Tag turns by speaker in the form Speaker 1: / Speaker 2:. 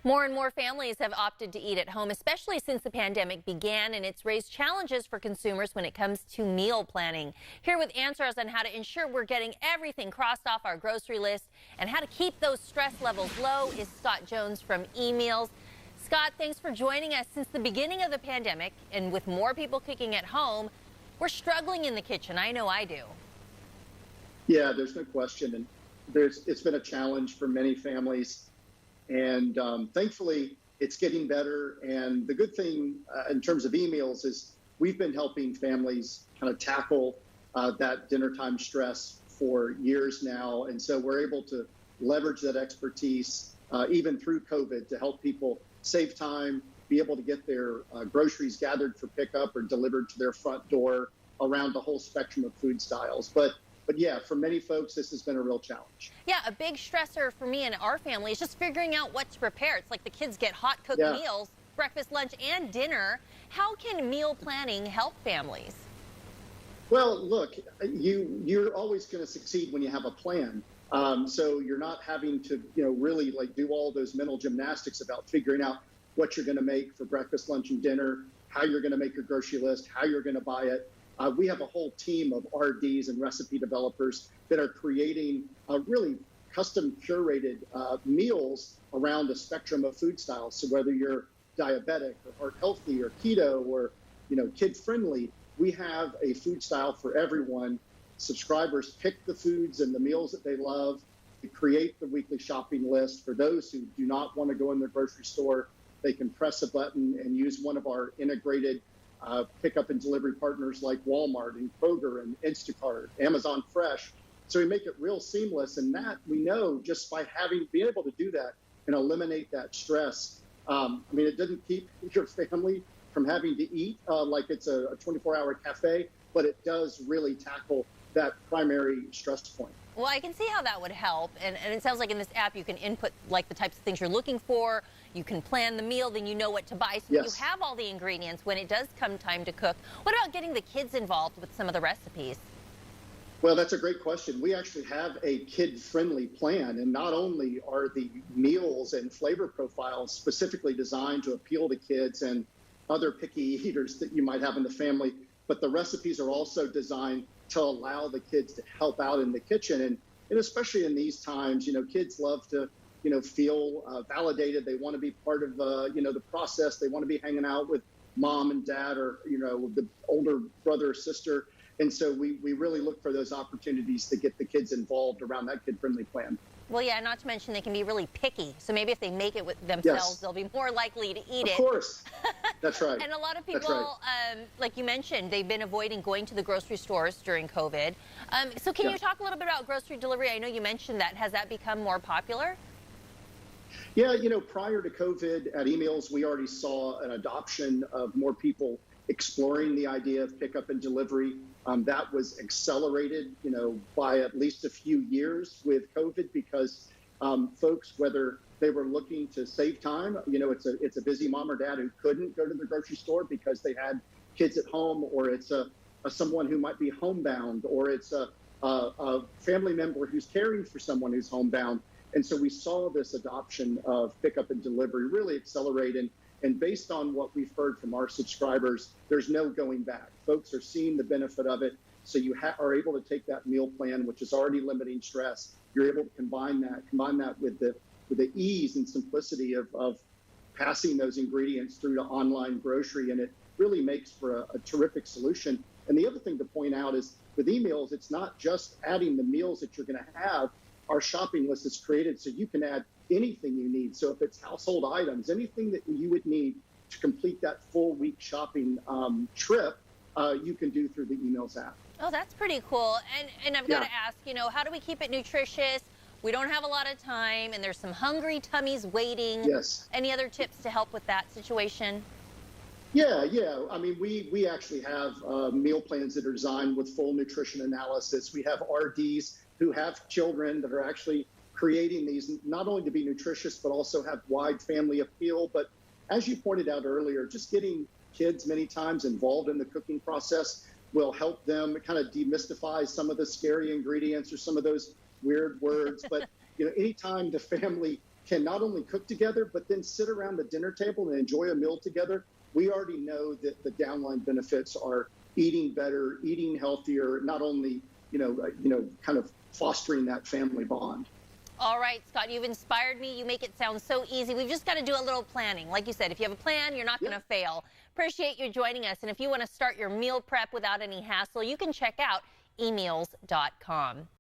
Speaker 1: More and more families have opted to eat at home, especially since the pandemic began, and it's raised challenges for consumers when it comes to meal planning. Here with answers on how to ensure we're getting everything crossed off our grocery list and how to keep those stress levels low is Scott Jones from eMeals. Scott, thanks for joining us. Since the beginning of the pandemic, and with more people cooking at home, we're struggling in the kitchen. I know I do.
Speaker 2: Yeah, there's no question. And it's been a challenge for many families. And thankfully, it's getting better. And the good thing in terms of eMeals is we've been helping families kind of tackle that dinner time stress for years now. And so we're able to leverage that expertise even through COVID to help people save time, be able to get their groceries gathered for pickup or delivered to their front door around the whole spectrum of food styles. But yeah, for many folks, this has been a real challenge.
Speaker 1: Yeah, a big stressor for me and our family is just figuring out what to prepare. It's like the kids get hot cooked meals, breakfast, lunch, and dinner. How can meal planning help families?
Speaker 2: Well, look, you're always going to succeed when you have a plan. So you're not having to, really like do all those mental gymnastics about figuring out what you're going to make for breakfast, lunch, and dinner, how you're going to make your grocery list, how you're going to buy it. We have a whole team of RDs and recipe developers that are creating really custom curated meals around a spectrum of food styles. So whether you're diabetic or heart healthy or keto or, kid friendly, we have a food style for everyone. Subscribers pick the foods and the meals that they love. We create the weekly shopping list. For those who do not want to go in their grocery store, they can press a button and use one of our integrated pickup and delivery partners like Walmart and Kroger and Instacart, Amazon Fresh. So we make it real seamless. And that we know just by being able to do that and eliminate that stress. It doesn't keep your family from having to eat like it's a 24-hour cafe, but it does really tackle that primary stress point.
Speaker 1: Well, I can see how that would help. And it sounds like in this app, you can input like the types of things you're looking for. You can plan the meal, then you know what to buy. So you have all the ingredients when it does come time to cook. What about getting the kids involved with some of the recipes?
Speaker 2: Well, that's a great question. We actually have a kid-friendly plan. And not only are the meals and flavor profiles specifically designed to appeal to kids and other picky eaters that you might have in the family, but the recipes are also designed to allow the kids to help out in the kitchen. And especially in these times, kids love to, feel validated. They want to be part of, the process. They want to be hanging out with mom and dad or, the older brother or sister. And so we really look for those opportunities to get the kids involved around that kid-friendly plan.
Speaker 1: Well, yeah, not to mention they can be really picky. So maybe if they make it with themselves, they'll be more likely to eat it.
Speaker 2: Of course. That's right.
Speaker 1: And a lot of people, like you mentioned, they've been avoiding going to the grocery stores during COVID. So can you talk a little bit about grocery delivery? I know you mentioned that. Has that become more popular?
Speaker 2: Yeah, prior to COVID at eMeals, we already saw an adoption of more people exploring the idea of pickup and delivery. That was accelerated, by at least a few years with COVID because folks, whether they were looking to save time, it's a busy mom or dad who couldn't go to the grocery store because they had kids at home, or it's someone who might be homebound, or it's a family member who's caring for someone who's homebound. And so we saw this adoption of pickup and delivery really accelerate. And based on what we've heard from our subscribers, there's no going back. Folks are seeing the benefit of it. So you are able to take that meal plan, which is already limiting stress. You're able to combine that with the ease and simplicity of passing those ingredients through to online grocery. And it really makes for a terrific solution. And the other thing to point out is with eMeals, it's not just adding the meals that you're going to have. Our shopping list is created so you can add anything you need. So if it's household items, anything that you would need to complete that full week shopping trip, you can do through the eMeals app.
Speaker 1: Oh, that's pretty cool. And I've got to ask, how do we keep it nutritious? We don't have a lot of time, and there's some hungry tummies waiting.
Speaker 2: Yes. Any
Speaker 1: other tips to help with that situation?
Speaker 2: Yeah. We actually have meal plans that are designed with full nutrition analysis. We have RDs who have children that are actually creating these not only to be nutritious, but also have wide family appeal. But as you pointed out earlier, just getting kids many times involved in the cooking process will help them kind of demystify some of the scary ingredients or some of those weird words. But anytime the family can not only cook together, but then sit around the dinner table and enjoy a meal together, we already know that the downline benefits are eating better, eating healthier, not only, kind of fostering that family bond.
Speaker 1: All right, Scott, you've inspired me. You make it sound so easy. We've just got to do a little planning. Like you said, if you have a plan, you're not going to fail. Appreciate you joining us. And if you want to start your meal prep without any hassle, you can check out emeals.com.